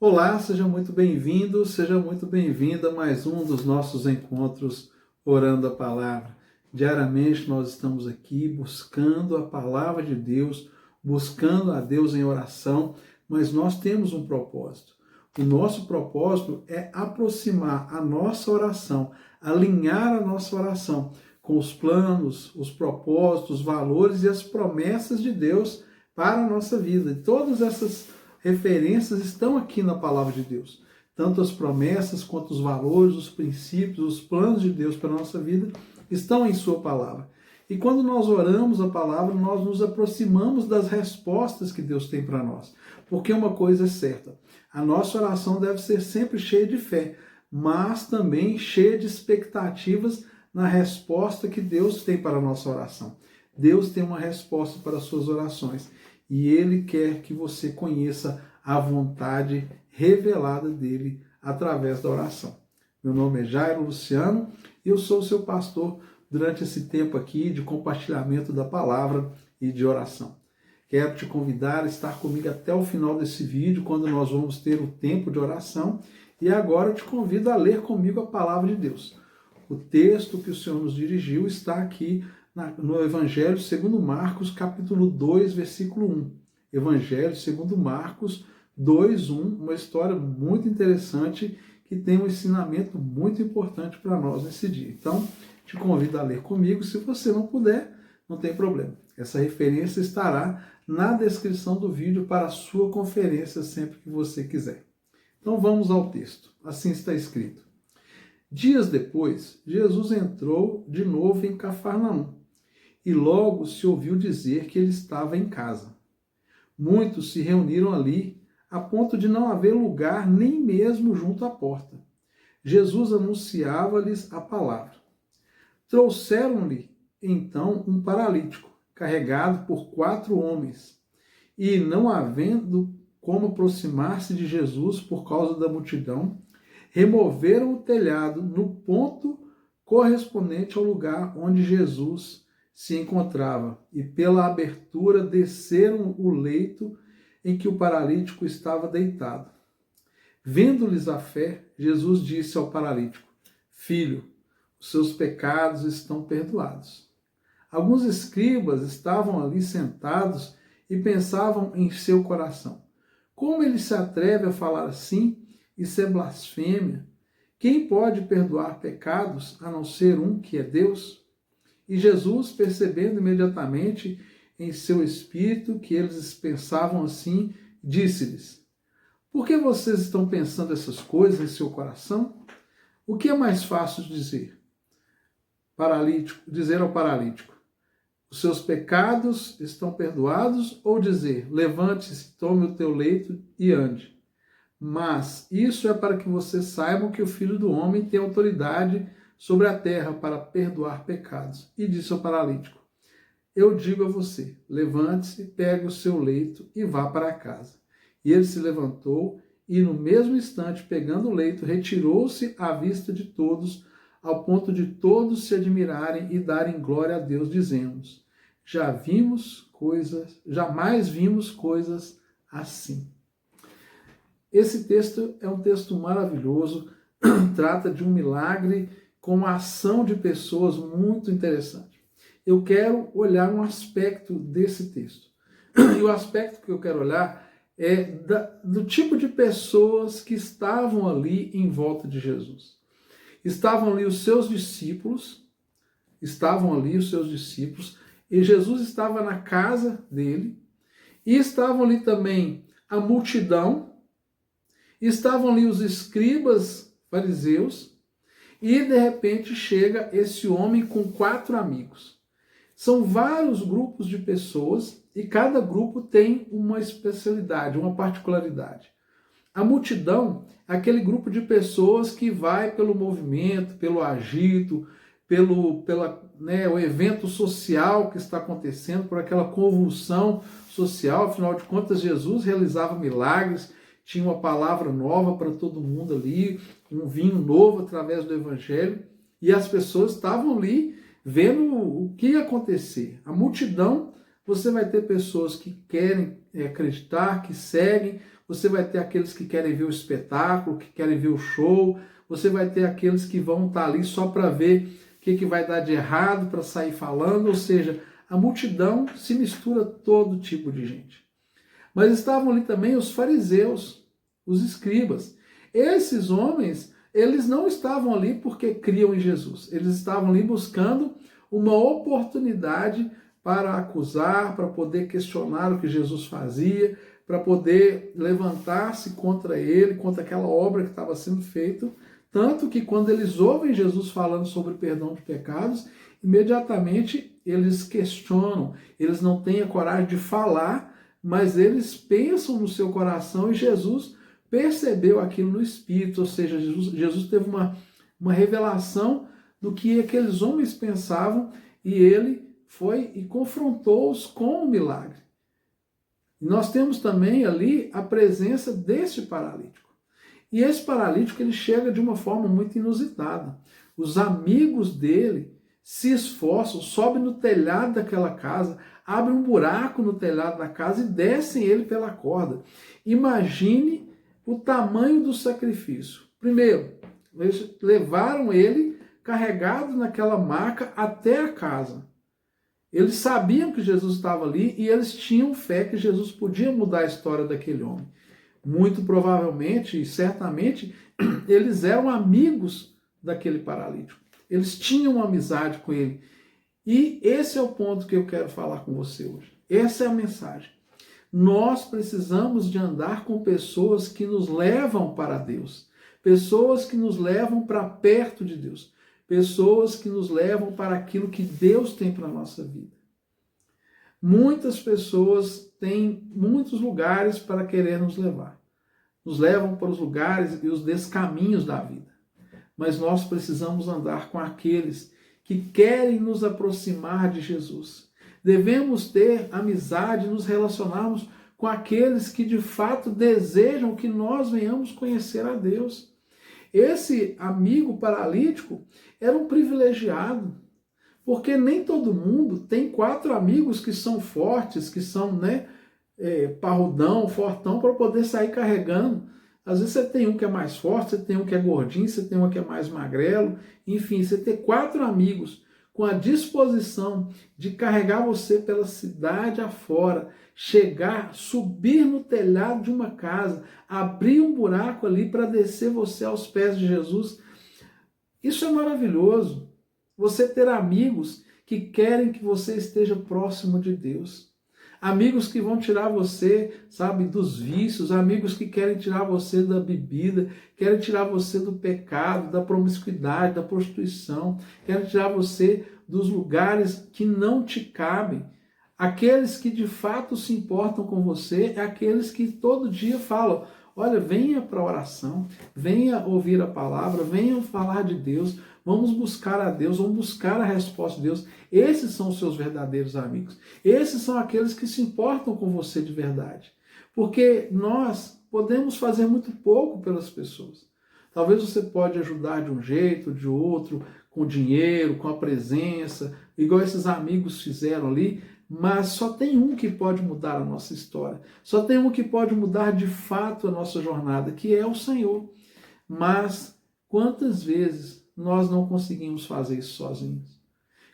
Olá, seja muito bem-vindo, seja muito bem-vinda a mais um dos nossos encontros Orando a Palavra. Diariamente nós estamos aqui buscando a Palavra de Deus, buscando a Deus em oração, mas nós temos um propósito. O nosso propósito é aproximar a nossa oração, alinhar a nossa oração com os planos, os propósitos, os valores e as promessas de Deus para a nossa vida. E todas essas referências estão aqui na palavra de Deus. Tanto as promessas, quanto os valores, os princípios, os planos de Deus para a nossa vida estão em sua palavra. E quando nós oramos a palavra, nós nos aproximamos das respostas que Deus tem para nós. Porque uma coisa é certa, a nossa oração deve ser sempre cheia de fé, mas também cheia de expectativas na resposta que Deus tem para a nossa oração. Deus tem uma resposta para as suas orações. E Ele quer que você conheça a vontade revelada dEle através da oração. Meu nome é Jairo Luciano e eu sou o seu pastor durante esse tempo aqui de compartilhamento da palavra e de oração. Quero te convidar a estar comigo até o final desse vídeo, quando nós vamos ter o tempo de oração. E agora eu te convido a ler comigo a palavra de Deus. O texto que o Senhor nos dirigiu está aqui no Evangelho segundo Marcos, capítulo 2, versículo 1. Evangelho segundo Marcos 2, 1, uma história muito interessante que tem um ensinamento muito importante para nós nesse dia. Então, te convido a ler comigo. Se você não puder, não tem problema. Essa referência estará na descrição do vídeo para a sua conferência sempre que você quiser. Então, vamos ao texto. Assim está escrito. Dias depois, Jesus entrou de novo em Cafarnaum. E logo se ouviu dizer que ele estava em casa. Muitos se reuniram ali, a ponto de não haver lugar nem mesmo junto à porta. Jesus anunciava-lhes a palavra. Trouxeram-lhe, então, um paralítico, carregado por 4 homens. E, não havendo como aproximar-se de Jesus por causa da multidão, removeram o telhado no ponto correspondente ao lugar onde Jesus se encontrava, e pela abertura desceram o leito em que o paralítico estava deitado. Vendo-lhes a fé, Jesus disse ao paralítico: Filho, os seus pecados estão perdoados. Alguns escribas estavam ali sentados e pensavam em seu coração: como ele se atreve a falar assim? Isso é blasfêmia. Quem pode perdoar pecados a não ser um que é Deus? E Jesus, percebendo imediatamente em seu espírito que eles pensavam assim, disse-lhes: Por que vocês estão pensando essas coisas em seu coração? O que é mais fácil dizer? Dizer ao paralítico: Os seus pecados estão perdoados, ou dizer: Levante-se, tome o teu leito e ande? Mas isso é para que vocês saibam que o Filho do Homem tem autoridade sobre a terra para perdoar pecados. E disse ao paralítico: Eu digo a você, levante-se, pegue o seu leito e vá para casa. E ele se levantou e, no mesmo instante, pegando o leito, retirou-se à vista de todos, ao ponto de todos se admirarem e darem glória a Deus, dizendo: jamais vimos coisas assim. Esse texto é um texto maravilhoso, trata de um milagre com uma ação de pessoas muito interessante. Eu quero olhar um aspecto desse texto. E o aspecto que eu quero olhar é do tipo de pessoas que estavam ali em volta de Jesus. Estavam ali os seus discípulos, e Jesus estava na casa dele, e estavam ali também a multidão, estavam ali os escribas, fariseus, e de repente chega esse homem com 4 amigos. São vários grupos de pessoas e cada grupo tem uma especialidade, uma particularidade. A multidão é aquele grupo de pessoas que vai pelo movimento, pelo agito, o evento social que está acontecendo, por aquela convulsão social. Afinal de contas, Jesus realizava milagres, tinha uma palavra nova para todo mundo ali, um vinho novo através do Evangelho, e as pessoas estavam ali vendo o que ia acontecer. A multidão você vai ter pessoas que querem acreditar, que seguem, você vai ter aqueles que querem ver o espetáculo, que querem ver o show, você vai ter aqueles que vão estar ali só para ver o que vai dar de errado, para sair falando, ou seja, a multidão se mistura todo tipo de gente. Mas estavam ali também os fariseus, os escribas. Esses homens, eles não estavam ali porque criam em Jesus. Eles estavam ali buscando uma oportunidade para acusar, para poder questionar o que Jesus fazia, para poder levantar-se contra ele, contra aquela obra que estava sendo feita. Tanto que quando eles ouvem Jesus falando sobre perdão de pecados, imediatamente eles questionam, eles não têm a coragem de falar, mas eles pensam no seu coração e Jesus percebeu aquilo no Espírito, ou seja, Jesus teve uma revelação do que aqueles homens pensavam e ele foi e confrontou-os com o milagre. E nós temos também ali a presença deste paralítico. E esse paralítico ele chega de uma forma muito inusitada. Os amigos dele se esforçam, sobem no telhado daquela casa, abrem um buraco no telhado da casa e descem ele pela corda. Imagine o tamanho do sacrifício. Primeiro, eles levaram ele carregado naquela maca até a casa. Eles sabiam que Jesus estava ali e eles tinham fé que Jesus podia mudar a história daquele homem. Muito provavelmente e certamente eles eram amigos daquele paralítico. Eles tinham uma amizade com ele. E esse é o ponto que eu quero falar com você hoje. Essa é a mensagem. Nós precisamos de andar com pessoas que nos levam para Deus. Pessoas que nos levam para perto de Deus. Pessoas que nos levam para aquilo que Deus tem para a nossa vida. Muitas pessoas têm muitos lugares para querer nos levar. Nos levam para os lugares e os descaminhos da vida. Mas nós precisamos andar com aqueles que querem nos aproximar de Jesus. Devemos ter amizade, nos relacionarmos com aqueles que de fato desejam que nós venhamos conhecer a Deus. Esse amigo paralítico era um privilegiado, porque nem todo mundo tem 4 amigos que são fortes, que são parrudão, fortão, para poder sair carregando. Às vezes você tem um que é mais forte, você tem um que é gordinho, você tem um que é mais magrelo, enfim, você ter 4 amigos com a disposição de carregar você pela cidade afora, chegar, subir no telhado de uma casa, abrir um buraco ali para descer você aos pés de Jesus. Isso é maravilhoso. Você ter amigos que querem que você esteja próximo de Deus. Amigos que vão tirar você, sabe, dos vícios, amigos que querem tirar você da bebida, querem tirar você do pecado, da promiscuidade, da prostituição, querem tirar você dos lugares que não te cabem. Aqueles que de fato se importam com você é aqueles que todo dia falam, olha, venha para a oração, venha ouvir a palavra, venha falar de Deus, vamos buscar a Deus, vamos buscar a resposta de Deus. Esses são os seus verdadeiros amigos. Esses são aqueles que se importam com você de verdade. Porque nós podemos fazer muito pouco pelas pessoas. Talvez você pode ajudar de um jeito, de outro, com dinheiro, com a presença, igual esses amigos fizeram ali, mas só tem um que pode mudar a nossa história. Só tem um que pode mudar de fato a nossa jornada, que é o Senhor. Mas quantas vezes nós não conseguimos fazer isso sozinhos?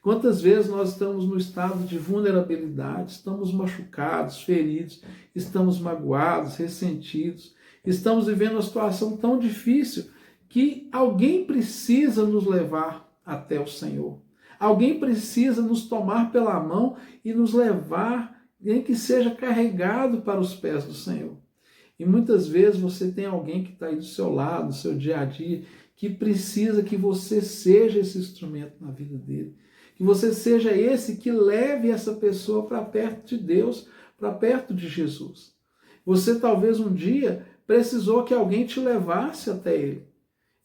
Quantas vezes nós estamos no estado de vulnerabilidade, estamos machucados, feridos, estamos magoados, ressentidos, estamos vivendo uma situação tão difícil que alguém precisa nos levar até o Senhor. Alguém precisa nos tomar pela mão e nos levar, nem que seja carregado para os pés do Senhor. E muitas vezes você tem alguém que está aí do seu lado, no seu dia a dia, que precisa que você seja esse instrumento na vida dele. Que você seja esse que leve essa pessoa para perto de Deus, para perto de Jesus. Você talvez um dia precisou que alguém te levasse até ele.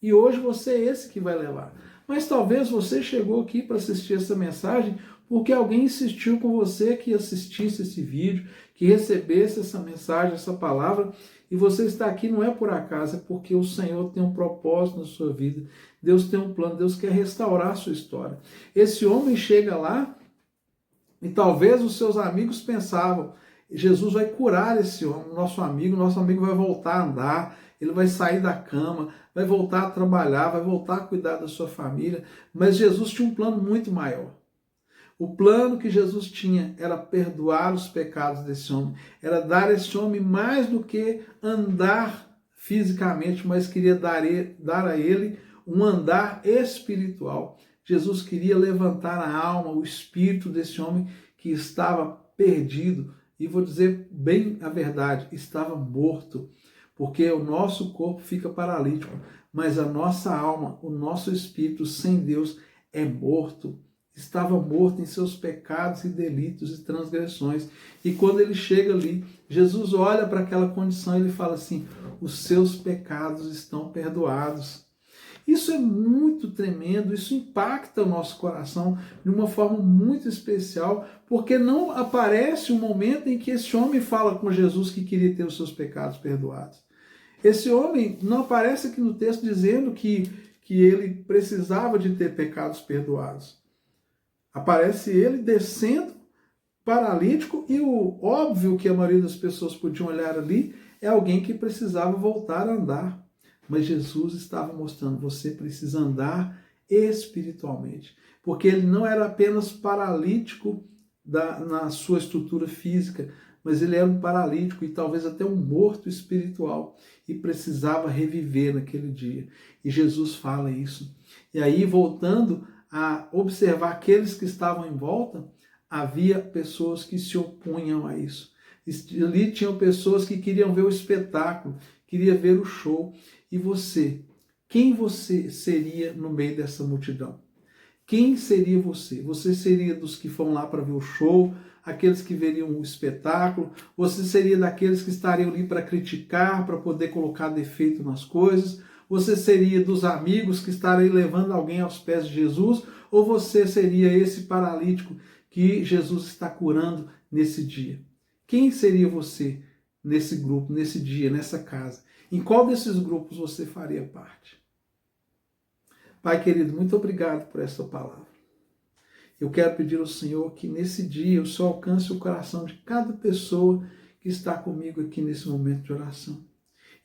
E hoje você é esse que vai levar. Mas talvez você chegou aqui para assistir essa mensagem porque alguém insistiu com você que assistisse esse vídeo, que recebesse essa mensagem, essa palavra, e você está aqui não é por acaso, é porque o Senhor tem um propósito na sua vida, Deus tem um plano, Deus quer restaurar a sua história. Esse homem chega lá E talvez os seus amigos pensavam, Jesus vai curar esse homem, nosso amigo vai voltar a andar, ele vai sair da cama, vai voltar a trabalhar, vai voltar a cuidar da sua família. Mas Jesus tinha um plano muito maior. O plano que Jesus tinha era perdoar os pecados desse homem, era dar a esse homem mais do que andar fisicamente, mas queria dar a ele um andar espiritual. Jesus queria levantar a alma, o espírito desse homem que estava perdido. E vou dizer bem a verdade, estava morto, porque o nosso corpo fica paralítico, mas a nossa alma, o nosso espírito sem Deus é morto. Estava morto em seus pecados e delitos e transgressões. E quando ele chega ali, Jesus olha para aquela condição e ele fala assim, os seus pecados estão perdoados. Isso é muito tremendo, isso impacta o nosso coração de uma forma muito especial, porque não aparece um momento em que esse homem fala com Jesus que queria ter os seus pecados perdoados. Esse homem não aparece aqui no texto dizendo que ele precisava de ter pecados perdoados. Aparece ele descendo paralítico e o óbvio que a maioria das pessoas podiam olhar ali é alguém que precisava voltar a andar. Mas Jesus estava mostrando, você precisa andar espiritualmente. Porque ele não era apenas paralítico na sua estrutura física, mas ele era um paralítico e talvez até um morto espiritual e precisava reviver naquele dia. E Jesus fala isso. E aí, voltando a observar aqueles que estavam em volta, havia pessoas que se opunham a isso. Ali tinham pessoas que queriam ver o espetáculo, queriam ver o show. E você? Quem você seria no meio dessa multidão? Quem seria você? Você seria dos que vão lá para ver o show, aqueles que veriam o espetáculo? Você seria daqueles que estariam ali para criticar, para poder colocar defeito nas coisas? Você seria dos amigos que estariam levando alguém aos pés de Jesus? Ou você seria esse paralítico que Jesus está curando nesse dia? Quem seria você nesse grupo, nesse dia, nessa casa? Em qual desses grupos você faria parte? Pai querido, muito obrigado por essa palavra. Eu quero pedir ao Senhor que nesse dia o Senhor alcance o coração de cada pessoa que está comigo aqui nesse momento de oração.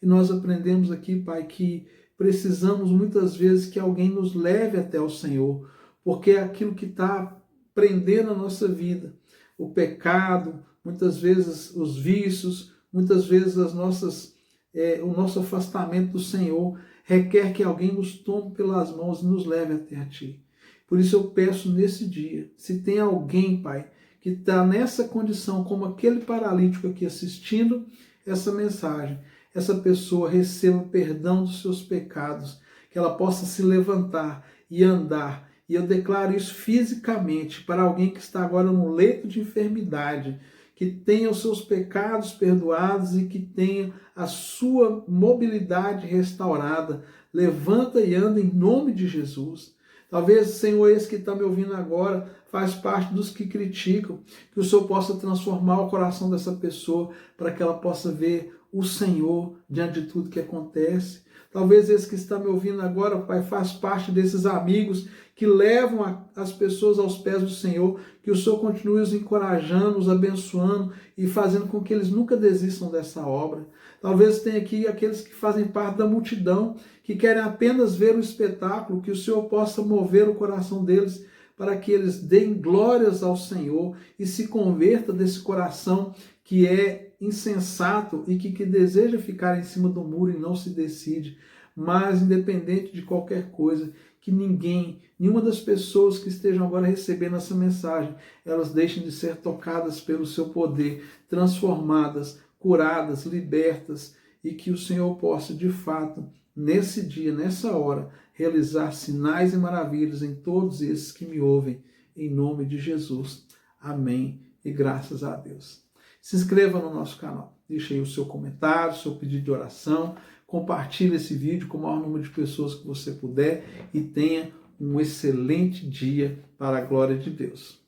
E nós aprendemos aqui, Pai, que precisamos muitas vezes que alguém nos leve até o Senhor, porque é aquilo que está prendendo a nossa vida, o pecado, muitas vezes os vícios, muitas vezes o nosso afastamento do Senhor requer que alguém nos tome pelas mãos e nos leve até a Ti. Por isso eu peço nesse dia, se tem alguém, Pai, que está nessa condição, como aquele paralítico aqui assistindo essa mensagem, essa pessoa receba perdão dos seus pecados, que ela possa se levantar e andar. E eu declaro isso fisicamente para alguém que está agora no leito de enfermidade, que tenha os seus pecados perdoados e que tenha a sua mobilidade restaurada. Levanta e anda em nome de Jesus. Talvez, Senhor, esse que está me ouvindo agora faz parte dos que criticam, que o Senhor possa transformar o coração dessa pessoa para que ela possa ver o Senhor diante de tudo que acontece. Talvez esse que está me ouvindo agora, Pai, faz parte desses amigos que levam as pessoas aos pés do Senhor, que o Senhor continue os encorajando, os abençoando e fazendo com que eles nunca desistam dessa obra. Talvez tenha aqui aqueles que fazem parte da multidão, que querem apenas ver o espetáculo, que o Senhor possa mover o coração deles para que eles deem glórias ao Senhor e se converta desse coração que é insensato e que deseja ficar em cima do muro e não se decide. Mas, independente de qualquer coisa, que nenhuma das pessoas que estejam agora recebendo essa mensagem, elas deixem de ser tocadas pelo seu poder, transformadas, curadas, libertas, e que o Senhor possa, de fato, nesse dia, nessa hora, realizar sinais e maravilhas em todos esses que me ouvem, em nome de Jesus. Amém e graças a Deus. Se inscreva no nosso canal, deixe aí o seu comentário, o seu pedido de oração, compartilhe esse vídeo com o maior número de pessoas que você puder e tenha um excelente dia para a glória de Deus.